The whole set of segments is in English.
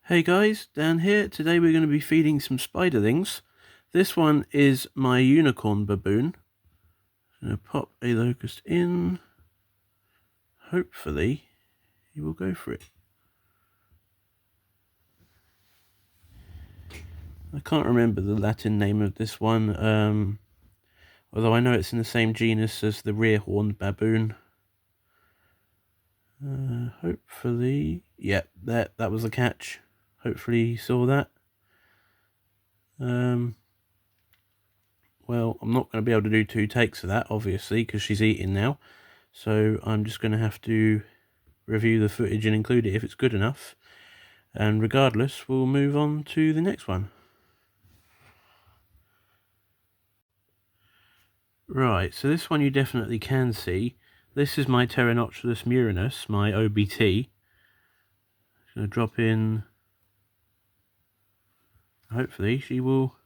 Hey guys, Dan here. Today we're going to be feeding some spiderlings. This one is my unicorn baboon. I'm going to pop a locust in. Hopefully he will go for it. I can't remember the Latin name of this one, although I know it's in the same genus as the rear-horned baboon. Hopefully, yeah, that was the catch. Hopefully you saw that. Well, I'm not going to be able to do 2 takes of that, obviously, because she's eating now. So I'm just going to have to review the footage and include it if it's good enough. And regardless, we'll move on to the next one. Right, so this one you definitely can see. This is my Pteranopterus murinus, my OBT. I'm going to drop in. Hopefully she will.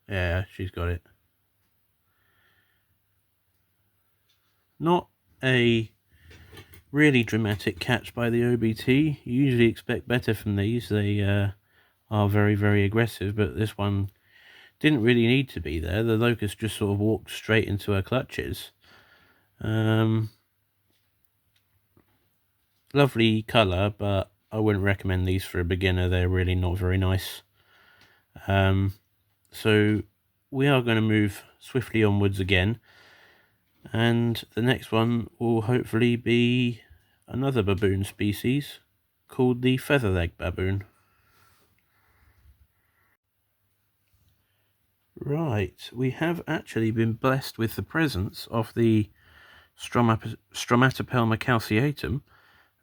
Yeah, she's got it. Not a really dramatic catch by the OBT. You usually expect better from these. They are very, very aggressive, but this one didn't really need to be there. The locust just sort of walked straight into her clutches. Lovely colour, but I wouldn't recommend these for a beginner. They're really not very nice. So we are going to move swiftly onwards again, and the next one will hopefully be another baboon species called the featherleg baboon. Right, we have actually been blessed with the presence of the Stromatopelma calceatum,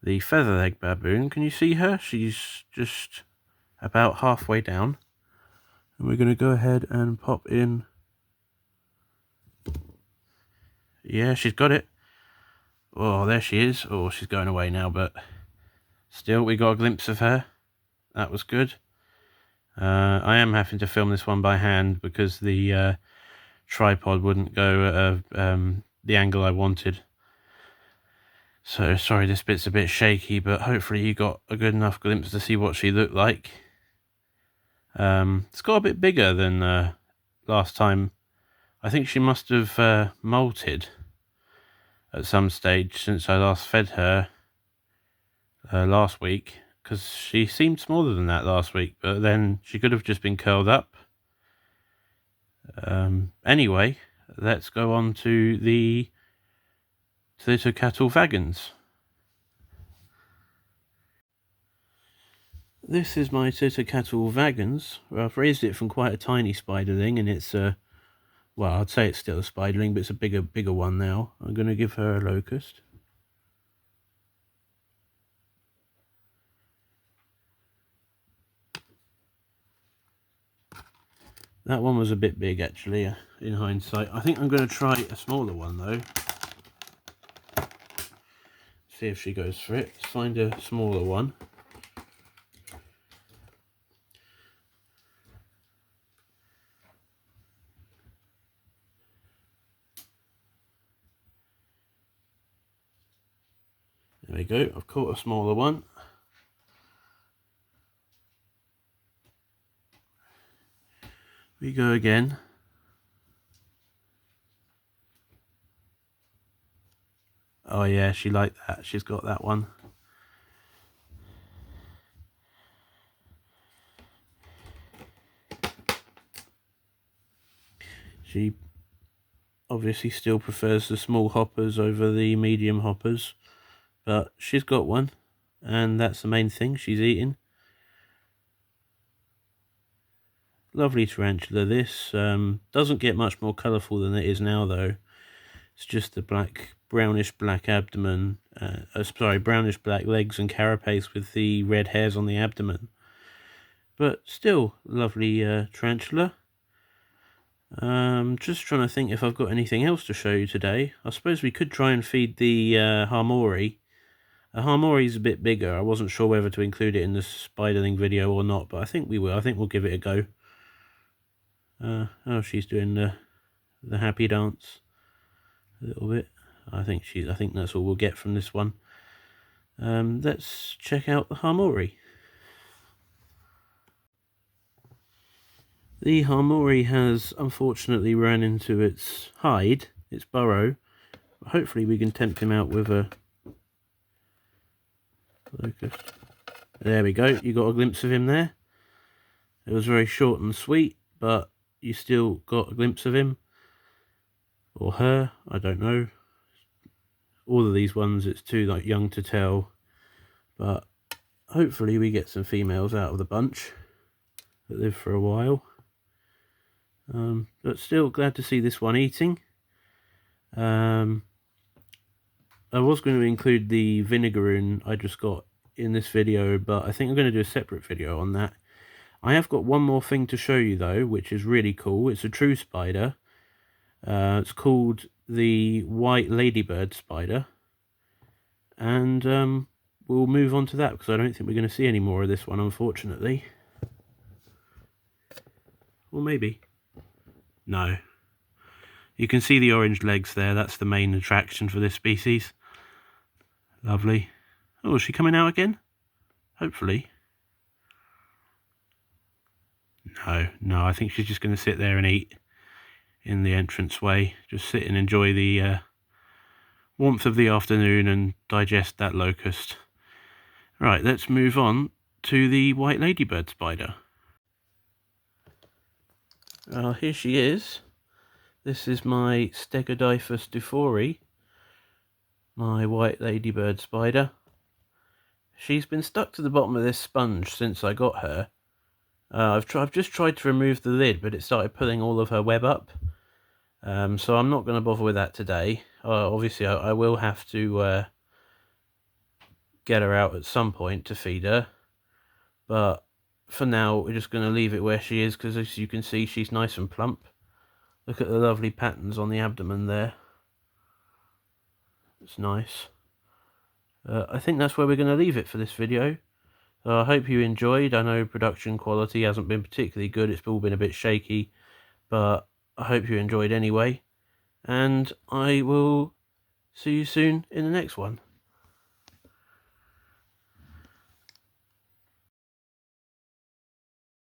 the featherleg baboon. Can you see her? She's just about halfway down. And we're going to go ahead and pop in. Yeah, she's got it. Oh, there she is. Oh, she's going away now, but still, we got a glimpse of her. That was good. I am having to film this one by hand because the tripod wouldn't go at the angle I wanted. So sorry, this bit's a bit shaky, but hopefully you got a good enough glimpse to see what she looked like. It's got a bit bigger than last time. I think she must have molted at some stage since I last fed her last week, because she seemed smaller than that last week, but then she could have just been curled up. Anyway, let's go on to the Totocatl vagans. This is my Totocatl vagans. Well, I've raised it from quite a tiny spiderling, and it's well, I'd say it's still a spiderling, but it's a bigger one now. I'm going to give her a locust. That one was a bit big, actually, in hindsight. I think I'm going to try a smaller one, though. See if she goes for it. Let's find a smaller one. There we go. I've caught a smaller one. We go again. Oh yeah, she liked that. She's got that one. She obviously still prefers the small hoppers over the medium hoppers, but she's got one, and that's the main thing. She's eating. Lovely tarantula, this. Doesn't get much more colourful than it is now, though. It's just the brownish black abdomen, brownish black legs and carapace with the red hairs on the abdomen. But still, lovely tarantula. Just trying to think if I've got anything else to show you today. I suppose we could try and feed the Harmori. Harmori's a bit bigger. I wasn't sure whether to include it in the spiderling video or not, but I think we will. I think we'll give it a go. Oh, she's doing the happy dance. a little bit. I think that's all we'll get from this one. Let's check out the Harmori. The Harmori has unfortunately run into its hide, its burrow. Hopefully we can tempt him out with a locust. There we go, you got a glimpse of him there. It was very short and sweet, but you still got a glimpse of him. Or her, I don't know. All of these ones, it's too young to tell. But hopefully we get some females out of the bunch that live for a while. But still glad to see this one eating. I was going to include the vinegaroon I just got in this video, but I think I'm going to do a separate video on that. I have got one more thing to show you though, which is really cool. It's a true spider. It's called the white ladybird spider. And we'll move on to that because I don't think we're going to see any more of this one, unfortunately. Or maybe. No. You can see the orange legs there. That's the main attraction for this species. Lovely. Oh, is she coming out again? Hopefully. No, I think she's just going to sit there and eat in the entranceway. Just sit and enjoy the warmth of the afternoon and digest that locust. Right, let's move on to the white ladybird spider. Here she is. This is my Stegodipus dufori, my white ladybird spider. She's been stuck to the bottom of this sponge since I got her. I've just tried to remove the lid, but it started pulling all of her web up. So I'm not going to bother with that today. Obviously, I will have to get her out at some point to feed her. But for now, we're just going to leave it where she is, because as you can see, she's nice and plump. Look at the lovely patterns on the abdomen there. It's nice. I think that's where we're going to leave it for this video. I hope you enjoyed. I know production quality hasn't been particularly good. It's all been a bit shaky. But I hope you enjoyed anyway. And I will see you soon in the next one.